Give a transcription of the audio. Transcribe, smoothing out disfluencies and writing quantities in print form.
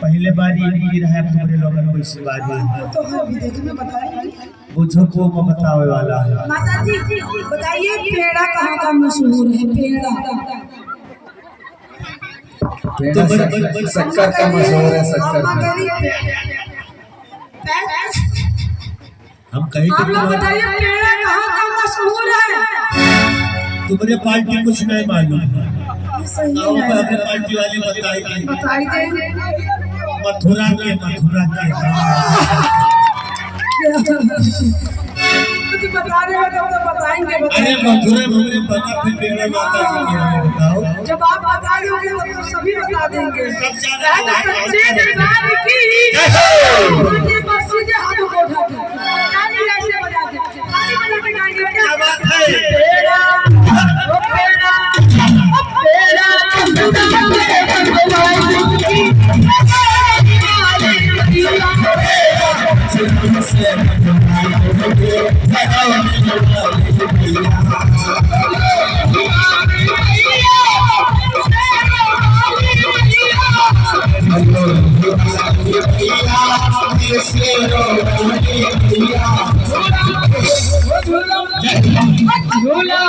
पहले बार ये रहा तुम्हारे लोगन को इस बार तो अभी देखने बताएंगे। बुझो को मैं बतावे वाला है। माता जी बताइए पेड़ा कहाँ का मशहूर है? पेड़ा शक्कर का मशहूर है। शक्कर हम कहीं आप लोग बताइए पेड़ा कहाँ का मशहूर है? तुम्हारे पार्टी कुछ नहीं मालूम है। सही आओ है, अपने पार्टी वाले बताएंगे बताइए मथुरा के कुछ बता रहे हो तो बताएंगे। अरे मथुरा में पता फिर मेरे माता जी के बारे में बताओ। जब आप बता दोगे तो सभी बता देंगे। सब जाना सच्चे दरबार की मुझे मस्जिद हाथ को उठा के ताली ऐसे बजा के ताली बजा के गाएंगे। क्या बात है? पेड़ा ओ पेड़ा ओ पेड़ा झूला